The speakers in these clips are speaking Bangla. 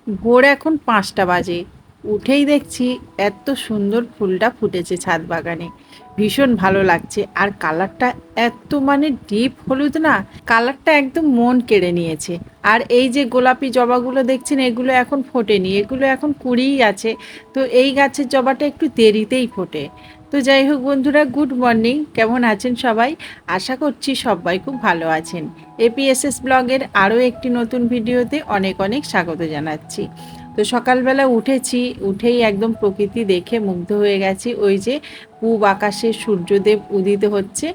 ভোর এখন 5টা বাজে। উঠেই দেখছি এত সুন্দর ফুলটা ফুটেছে ছাদ বাগানে। ভীষণ ভালো লাগছে। আর কালারটা এত মানে ডিপ হলুদ না, কালারটা একদম মন কেড়ে নিয়েছে। আর এই যে গোলাপি জবাগুলো দেখছেন, এগুলো এখন ফোটেনি, এগুলো এখন কুড়িই আছে। তো এই গাছের জবাটা একটু দেরিতেই ফোটে। তো যাই হোক বন্ধুরা, গুড মর্নিং, কেমন আছেন সবাই? আশা করছি সবাই খুব ভালো আছেন। এপিএসএস ব্লগের আরও একটি নতুন ভিডিওতে অনেক অনেক স্বাগত জানাচ্ছি। তো সকালবেলা উঠেছি, উঠেই একদম প্রকৃতি দেখে মুগ্ধ হয়ে গেছি। ওই যে পূব আকাশে সূর্যদেব উদিত হচ্ছে।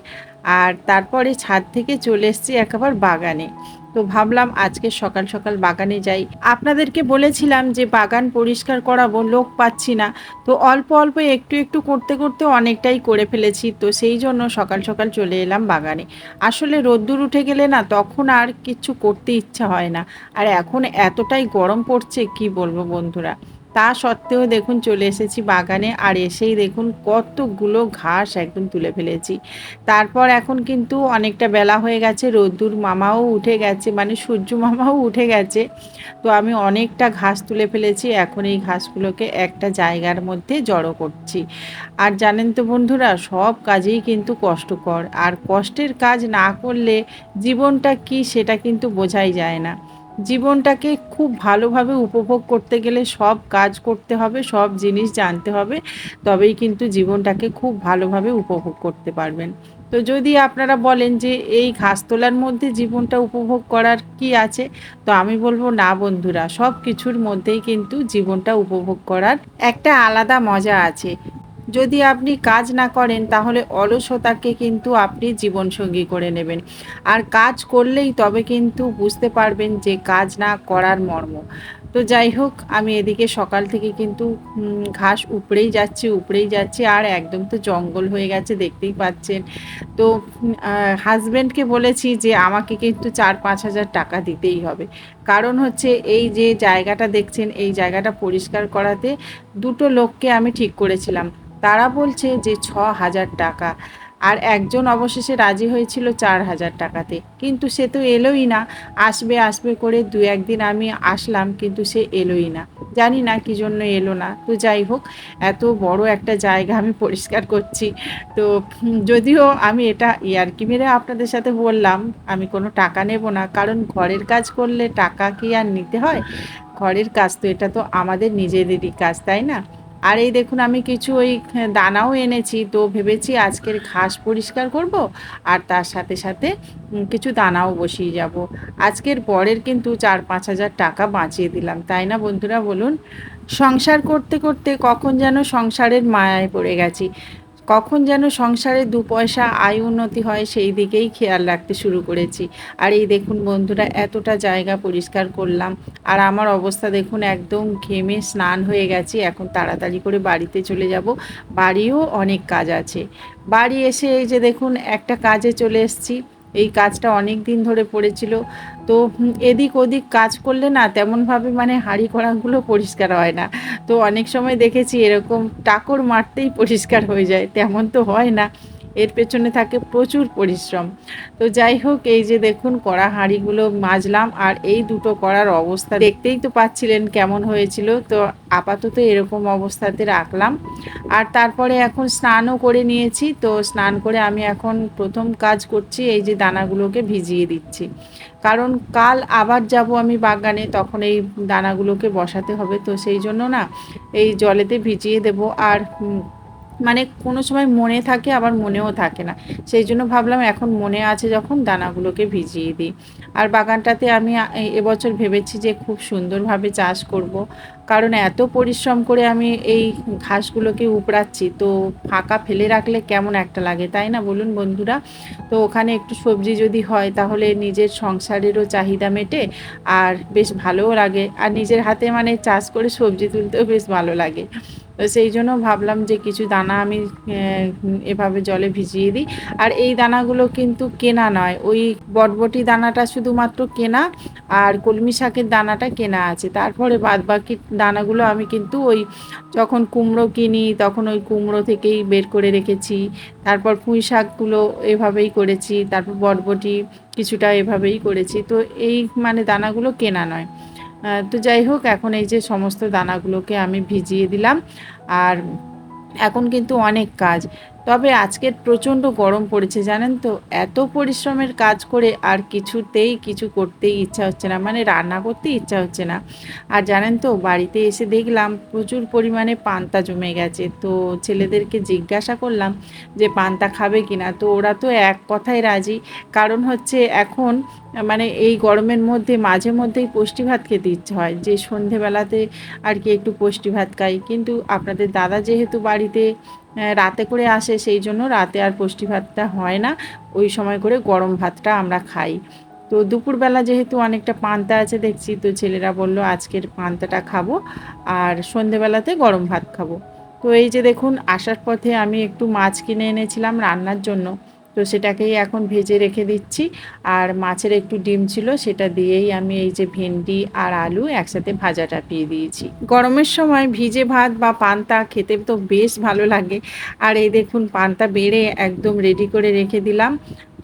আর তারপরে ছাদ থেকে চলে এসেছি একেবারে বাগানে। তো ভাবলাম আজকে সকাল সকাল বাগানে যাই। আপনাদেরকে বলেছিলাম যে বাগান পরিষ্কার করাবো, লোক পাচ্ছি না। তো অল্প অল্প একটু একটু করতে করতে অনেকটাই করে ফেলেছি। তো সেই জন্য সকাল সকাল চলে এলাম বাগানে। আসলে রোদ্দুর উঠে গেলে না, তখন আর কিছু করতে ইচ্ছা হয় না। আর এখন এতটাই গরম পড়ছে, কি বলবো বন্ধুরা। তা সত্ত্বেও দেখুন চলে এসেছি বাগানে, আর এসেই দেখুন কতগুলো ঘাস একদম তুলে ফেলেছি। তারপর এখন কিন্তু অনেকটা বেলা হয়ে গেছে, রোদ্দুর মামাও উঠে গেছে, মানে সূর্য মামাও উঠে গেছে। তো আমি অনেকটা ঘাস তুলে ফেলেছি। এখন এই ঘাসগুলোকে একটা জায়গার মধ্যে জড়ো করছি। আর জানেন তো বন্ধুরা, সব কাজেই কিন্তু কষ্টকর, আর কষ্টের কাজ না করলে জীবনটা কি সেটা কিন্তু বোঝাই যায় না। জীবনটাকে খুব ভালোভাবে উপভোগ করতে গেলে সব কাজ করতে হবে, সব জিনিস জানতে হবে, তবেই কিন্তু জীবনটাকে খুব ভালোভাবে উপভোগ করতে পারবেন। তো যদি আপনারা বলেন যে এই ঘাস তোলার মধ্যে জীবনটা উপভোগ করার কি আছে, তো আমি বলবো না বন্ধুরা, সব কিছুর মধ্যেই কিন্তু জীবনটা উপভোগ করার একটা আলাদা মজা আছে। যদি আপনি কাজ না করেন তাহলে অলসতাকে কিন্তু আপনি জীবনসঙ্গী করে নেবেন। আর কাজ করলেই তবে কিন্তু বুঝতে পারবেন যে কাজ না করার মর্ম। তো যাই হোক, আমি এদিকে সকাল থেকে কিন্তু ঘাস উপড়েই যাচ্ছি, আর একদম তো জঙ্গল হয়ে গেছে, দেখতেই পাচ্ছেন। তো হাজব্যান্ডকে বলেছি যে আমাকে কিন্তু 4-5 হাজার টাকা দিতেই হবে। কারণ হচ্ছে এই যে জায়গাটা দেখছেন, এই জায়গাটা পরিষ্কার করাতে দুটো লোককে আমি ঠিক করেছিলাম। তারা বলছে যে 6,000 টাকা। আর একজন অবশেষে রাজি হয়েছিল 4,000 টাকাতে, কিন্তু সে তো এলোই না। আসবে আসবে করে 2-1 দিন আমি আসলাম, কিন্তু সে এলোই না। জানি না কি জন্য এলো না। তো যাই হোক, এত বড় একটা জায়গা আমি পরিষ্কার করছি। তো যদিও আমি এটা ইয়ার্কি মেরে আপনাদের সাথে বললাম, আমি কোনো টাকা নেব না, কারণ ঘরের কাজ করলে টাকা কি আর নিতে হয়? ঘরের কাজ তো, এটা তো আমাদের নিজেদেরই কাজ, তাই না? আর এই দেখুন আমি কিছু ওই দানাও এনেছি, তো ভেবেছি আজকের ঘাস পরিষ্কার করব, আর তার সাথে সাথে কিছু দানাও বসিয়ে যাব। আজকের পরের কিন্তু 4-5 হাজার টাকা বাঁচিয়ে দিলাম, তাই না বন্ধুরা বলুন? সংসার করতে করতে কখন যেন সংসারের মায়ায় পড়ে গেছি, কখন যেন সংসারে 2 পয়সা আয় উন্নতি হয় সেই দিকেই খেয়াল রাখতে শুরু করেছি। আর এই দেখুন বন্ধুরা, এতটা জায়গা পরিষ্কার করলাম, আর আমার অবস্থা দেখুন, একদম ঘেমে স্নান হয়ে গেছি। এখন তাড়াতাড়ি করে বাড়িতে চলে যাব, বাড়িও অনেক কাজ আছে। বাড়ি এসে এই যে দেখুন একটা কাজে চলে এসেছি। এই কাজটা অনেক দিন ধরে পড়েছিল। তো এদিক ওদিক কাজ করলে না তেমনভাবে মানে হাঁড়ি কড়াগুলো পরিষ্কার হয় না। তো অনেক সময় দেখেছি এরকম টাকর মারতেই পরিষ্কার হয়ে যায়, তেমন তো হয় না, এর পেছনে থাকে প্রচুর পরিশ্রম। তো যাই হোক, এই যে দেখুন কড়া হাঁড়িগুলো মাজলাম, আর এই দুটো কড়ার অবস্থা দেখতেই তো পাচ্ছিলেন কেমন হয়েছিল। তো আপাতত এরকম অবস্থাতে রাখলাম। আর তারপরে এখন স্নানও করে নিয়েছি। তো স্নান করে আমি এখন প্রথম কাজ করছি, এই যে দানাগুলোকে ভিজিয়ে দিচ্ছি। কারণ কাল আবার যাব আমি বাগানে, তখন এই দানাগুলোকে বসাতে হবে। তো সেই জন্য না এই জলেতে ভিজিয়ে দেব। আর মানে কোনো সময় মনে থাকে, আবার মনেও থাকে না। সেই জন্য ভাবলাম এখন মনে আছে যখন, দানাগুলোকে ভিজিয়ে দিই। আর বাগানটাতে আমি এবছর ভেবেছি যে খুব সুন্দরভাবে চাষ করব। কারণ এত পরিশ্রম করে আমি এই ঘাসগুলোকে উপড়াচ্ছি, তো ফাঁকা ফেলে রাখলে কেমন একটা লাগে, তাই না বলুন বন্ধুরা? তো ওখানে একটু সবজি যদি হয় তাহলে নিজের সংসারেরও চাহিদা মেটে, আর বেশ ভালোও লাগে। আর নিজের হাতে মানে চাষ করে সবজি তুলতেও বেশ ভালো লাগে। তো সেই জন্য ভাবলাম যে কিছু দানা আমি এভাবে জলে ভিজিয়ে দিই। আর এই দানাগুলো কিন্তু কেনা নয়, ওই বটবটি দানাটা শুধুমাত্র কেনা, আর কলমি শাকের দানাটা কেনা আছে। তারপরে বাদবাকি দানাগুলো আমি কিন্তু ওই যখন কুমড়ো কিনি তখন ওই কুমড়ো থেকেই বের করে রেখেছি। তারপর পুঁই শাকগুলো এভাবেই করেছি, তারপর বটবটি কিছুটা এভাবেই করেছি। তো এই মানে দানাগুলো কেনা নয়। তো যাই হোক, এখন এই যে সমস্ত দানাগুলোকে আমি ভিজিয়ে দিলাম। আর এখন কিন্তু অনেক কাজ, তবে আজকের প্রচণ্ড গরম পড়েছে জানেন তো। এত পরিশ্রমের কাজ করে আর কিছুতেই কিছু করতেই ইচ্ছা হচ্ছে না, মানে রান্না করতে ইচ্ছা হচ্ছে না। আর জানেন তো, বাড়িতে এসে দেখলাম প্রচুর পরিমাণে পান্তা জমে গেছে। তো ছেলেদেরকে জিজ্ঞাসা করলাম যে পান্তা খাবে কিনা, তো ওরা তো এক কথায় রাজি। কারণ হচ্ছে এখন মানে এই গরমের মধ্যে মাঝে মধ্যেই পুষ্টি ভাত খেতে ইচ্ছে হয়, যে সন্ধেবেলাতে আর কি একটু পুষ্টি ভাত খাই। কিন্তু আপনাদের দাদা যেহেতু বাড়িতে রাতে করে আসে, সেই জন্য রাতে আর পুষ্টি ভাতটা হয় না, ওই সময় করে গরম ভাতটা আমরা খাই। তো দুপুরবেলা যেহেতু অনেকটা পান্তা আছে দেখছি, তো ছেলেরা বলল আজকের পান্তাটা খাবো আর সন্ধেবেলাতে গরম ভাত খাবো। তো এই যে দেখুন, আসার পথে আমি একটু মাছ কিনে এনেছিলাম রান্নার জন্য, তো সেটাকেই এখন ভেজে রেখে দিচ্ছি। আর মাছের একটু ডিম ছিল, সেটা দিয়েই আমি এই যে ভেন্ডি আর আলু একসাথে ভাজা চাপিয়ে দিয়েছি। গরমের সময় ভিজে ভাত বা পান্তা খেতে তো বেশ ভালো লাগে। আর এই দেখুন, পান্তা বেড়ে একদম রেডি করে রেখে দিলাম।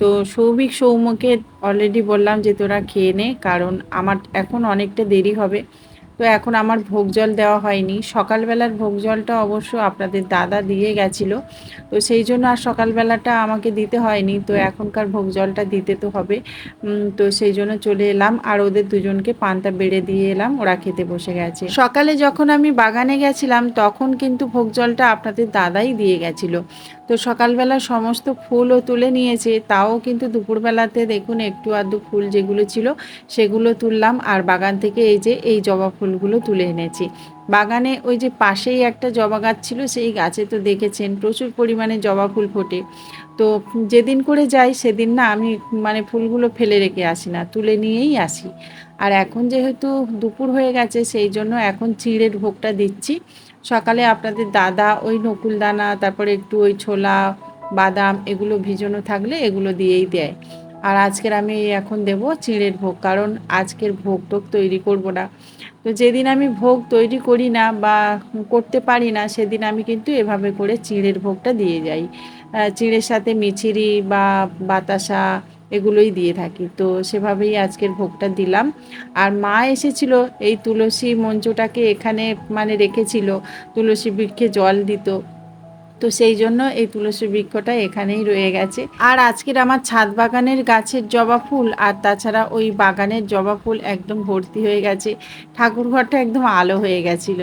তো সৌভিক সৌম্যকে অলরেডি বললাম যে তোরা খেয়ে নে, কারণ আমার এখন অনেকটা দেরি হবে। তো এখন আমার ভোগ জল দেওয়া হয়নি, সকালবেলার ভোগ জলটা অবশ্য আপনাদের দাদা দিয়ে গেছিলো, তো সেই জন্য আর সকালবেলাটা আমাকে দিতে হয়নি। তো এখনকার ভোগ জলটা দিতে তো হবে। তো সেই জন্য চলে এলাম আর ওদের দুজনকে পান্তা বেড়ে দিয়ে এলাম, ওরা খেতে বসে গেছে। সকালে যখন আমি বাগানে গেছিলাম তখন কিন্তু ভোগ জলটা আপনাদের দাদাই দিয়ে গেছিলো। তো সকালবেলা সমস্ত ফুলও তুলে নিয়েছে, তাও কিন্তু দুপুরবেলাতে দেখুন একটু আধটু ফুল যেগুলো ছিল সেগুলো তুললাম। আর বাগান থেকে এই যে এই জবা ফুলগুলো তুলে এনেছি। বাগানে ওই যে পাশেই একটা জবা গাছ ছিল, সেই গাছে তো দেখেছেন প্রচুর পরিমাণে জবা ফুল ফোটে। তো যেদিন করে যাই সেদিন না আমি মানে ফুলগুলো ফেলে রেখে আসি না, তুলে নিয়েই আসি। আর এখন যেহেতু দুপুর হয়ে গেছে, সেই জন্য এখন চিঁড়ের ভোগটা দিচ্ছি। সকালে আপনাদের দাদা ওই নকুলদানা, তারপরে একটু ওই ছোলা বাদাম এগুলো ভিজানো থাকলে এগুলো দিয়েই দেয়। আর আজকের আমি এখন দেব চিঁড়ের ভোগ, কারণ আজকের ভোগ টোগ তৈরি করব না। তো যেদিন আমি ভোগ তৈরি করি না বা করতে পারি না, সেদিন আমি কিন্তু এভাবে করে চিঁড়ের ভোগটা দিয়ে যাই। চিঁড়ের সাথে মিছরি বা বাতাসা এগুলোই দিয়ে থাকি। তো সেভাবেই আজকের ভোগটা দিলাম। আর মা এসেছিল এই তুলসী মঞ্চটাকে এখানে মানে রেখেছিল, তুলসী বৃক্ষে জল দিত। তো সেই জন্য এই তুলসী বৃক্ষটা এখানেই রয়ে গেছে। আর আজকের আমার ছাদ বাগানের গাছের জবা ফুল আর তাছাড়া ওই বাগানের জবা ফুল একদম ভর্তি হয়ে গেছে, ঠাকুরঘরটা একদম আলো হয়ে গেছিল।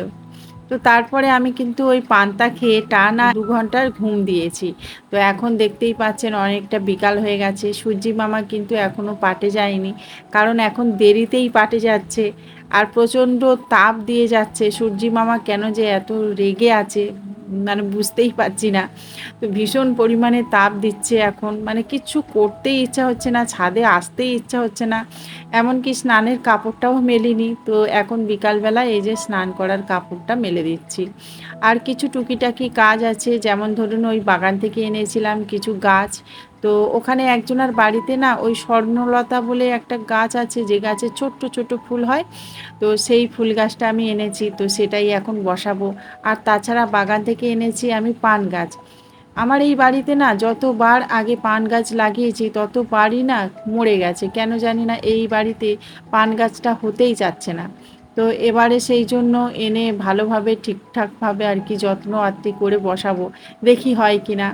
তো তারপরে আমি কিন্তু ওই পান্তা খেয়ে টানা 2 ঘন্টার ঘুম দিয়েছি। তো এখন দেখতেই পাচ্ছেন অনেকটা বিকাল হয়ে গেছে, সূর্যি মামা কিন্তু এখনও পাটে যায়নি, কারণ এখন দেরিতেই পাটে যাচ্ছে। আর প্রচণ্ড তাপ দিয়ে যাচ্ছে, সূর্যি মামা কেন যে এত রেগে আছে মানে বুঝতেই পারছি না। তো ভীষণ পরিমাণে তাপ দিচ্ছে এখন, মানে কিচ্ছু করতেই ইচ্ছা হচ্ছে না, ছাদে আসতেই ইচ্ছা হচ্ছে না। এমনকি স্নানের কাপড়টাও মেলিনি। তো এখন বিকালবেলা এই যে স্নান করার কাপড়টা মেলে দিচ্ছি। আর কিছু টুকিটাকি কাজ আছে, যেমন ধরুন ওই বাগান থেকে এনেছিলাম কিছু গাছ। তো ওখানে একজনের বাড়িতে না ওই স্বর্ণলতা বলে একটা গাছ আছে, যে গাছে ছোট্ট ছোট্ট ফুল হয়। তো সেই ফুল গাছটা আমি এনেছি, তো সেটাই এখন বসাবো। আর তাছাড়া বাগান থেকে এনেছি আমি পান গাছ। আমার এই বাড়িতে না যতবার আগে পান গাছ লাগিয়েছি ততবারই না মরে গেছে, কেন জানি না এই বাড়িতে পান গাছটা হতেই চাচ্ছে না। তো এবারে সেই জন্য এনে ভালোভাবে ঠিকঠাকভাবে আর কি যত্ন আত্তি করে বসাবো, দেখি হয় কি না।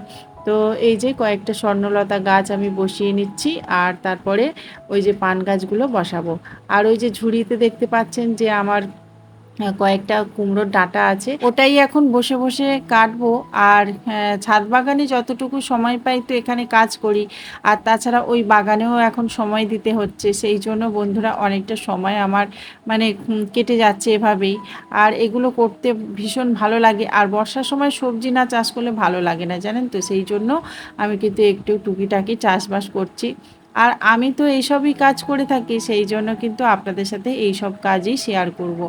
তো এই যে কয়েকটা স্বর্ণলতা গাছ আমি বসিয়ে নিচ্ছি, আর তারপরে ওই যে পান গাছগুলো বসাবো। আর ওই যে ঝুড়িতে দেখতে পাচ্ছেন যে আমার কয়েকটা কুমড়োর ডাঁটা আছে, ওটাই এখন বসে বসে কাটবো। আর ছাদ বাগানে যতটুকু সময় পাই তো এখানে কাজ করি। আর তাছাড়া ওই বাগানেও এখন সময় দিতে হচ্ছে, সেই জন্য বন্ধুরা অনেকটা সময় আমার মানে কেটে যাচ্ছে এভাবেই। আর এগুলো করতে ভীষণ ভালো লাগে। আর বর্ষার সময় সবজি না চাষ করলে ভালো লাগে না জানেন তো, সেই জন্য আমি কিন্তু একটু টুকিটাকি চাষবাস করছি। আর আমি তো এইসবই কাজ করে থাকি, সেই জন্য কিন্তু আপনাদের সাথে এই সব কাজই শেয়ার করব।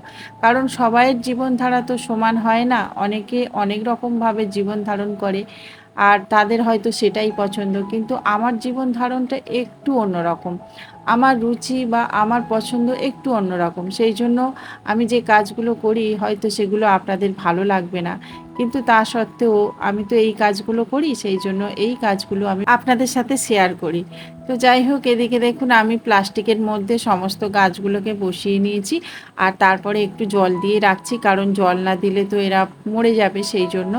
কারণ সবাইয়ের জীবনধারা তো সমান হয় না, অনেকে অনেক রকমভাবে জীবন ধারণ করে। আর তাদের হয়তো সেটাই পছন্দ, কিন্তু আমার জীবন ধারণটা একটু অন্যরকম। আমার রুচি বা আমার পছন্দ একটু অন্যরকম, সেই জন্য আমি যে কাজগুলো করি হয়তো সেগুলো আপনাদের ভালো লাগবে না, কিন্তু তা সত্ত্বেও আমি তো এই কাজগুলো করি, সেই জন্য এই কাজগুলো আমি আপনাদের সাথে শেয়ার করি। তো যাই হোক, এদিকে দেখুন আমি প্লাস্টিকের মধ্যে সমস্ত গাছগুলোকে বসিয়ে নিয়েছি আর তারপরে একটু জল দিয়ে রাখছি, কারণ জল না দিলে তো এরা মরে যাবে সেই জন্য।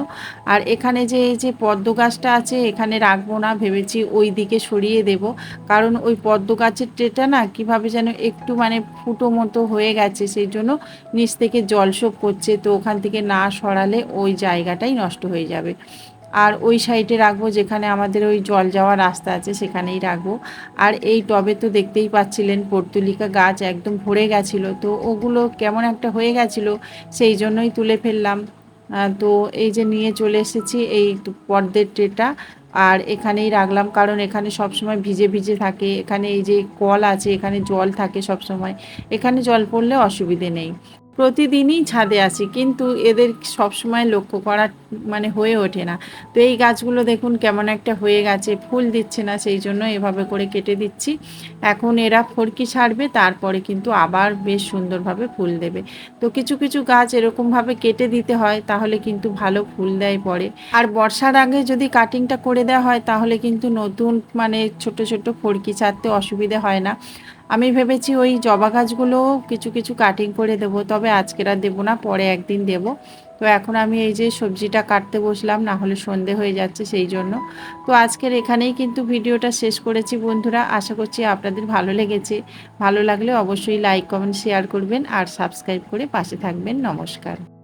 আর এখানে যে এই যে পদ্ম গাছটা আছে এখানে রাখবো না, ভেবেছি ওই দিকে সরিয়ে দেব, কারণ ওই পদ্ম গাছের ট্রেটা না কিভাবে যেন একটু মানে ফুটো মতো হয়ে গেছে, সেই জন্য নিচ থেকে জলসোপ করছে, তো ওখান থেকে না সরালে ওই জায়গাটাই নষ্ট হয়ে যাবে। আর ওই সাইডে রাখবো যেখানে আমাদের ওই জল যাওয়ার রাস্তা আছে সেখানেই রাখবো। আর এই টবে তো দেখতেই পাচ্ছিলেন পর্তুলিকা গাছ একদম ভরে গেছিলো, তো ওগুলো কেমন একটা হয়ে গেছিলো, সেই জন্যই তুলে ফেললাম। তো এই যে নিয়ে চলে এসেছি এই পর্দের ট্রেটা, আর এখানেই রাখলাম, কারণ এখানে সবসময় ভিজে ভিজে থাকে, এখানে এই যে কল আছে এখানে জল থাকে সব সময়, এখানে জল পড়লে অসুবিধে নেই। প্রতিদিনই ছাদে আসি কিন্তু এদের সবসময় লক্ষ্য করা মানে হয়ে ওঠে না। তো এই গাছগুলো দেখুন কেমন একটা হয়ে গেছে, ফুল দিচ্ছে না, সেই জন্য এভাবে করে কেটে দিচ্ছি। এখন এরা ফড়কি ছাড়বে তারপরে কিন্তু আবার বেশ সুন্দরভাবে ফুল দেবে। তো কিছু কিছু গাছ এরকমভাবে কেটে দিতে হয়, তাহলে কিন্তু ভালো ফুল দেয় পরে। আর বর্ষার আগে যদি কাটিংটা করে দেওয়া হয় তাহলে কিন্তু নতুন মানে ছোট ছোট ফড়কি ছাড়তে অসুবিধে হয় না। আমি ভেবেছি ওই জবা গাছগুলোও কিছু কিছু কাটিং করে দেবো, তবে আজকের আর দেবো না, পরে একদিন দেব। তো এখন আমি এই যে সবজিটা কাটতে বসলাম, না হলে সন্ধে হয়ে যাচ্ছে সেই জন্য। তো আজকের এখানেই কিন্তু ভিডিওটা শেষ করেছি বন্ধুরা, আশা করছি আপনাদের ভালো লেগেছে। ভালো লাগলে অবশ্যই লাইক কমেন্ট শেয়ার করবেন আর সাবস্ক্রাইব করে পাশে থাকবেন। নমস্কার।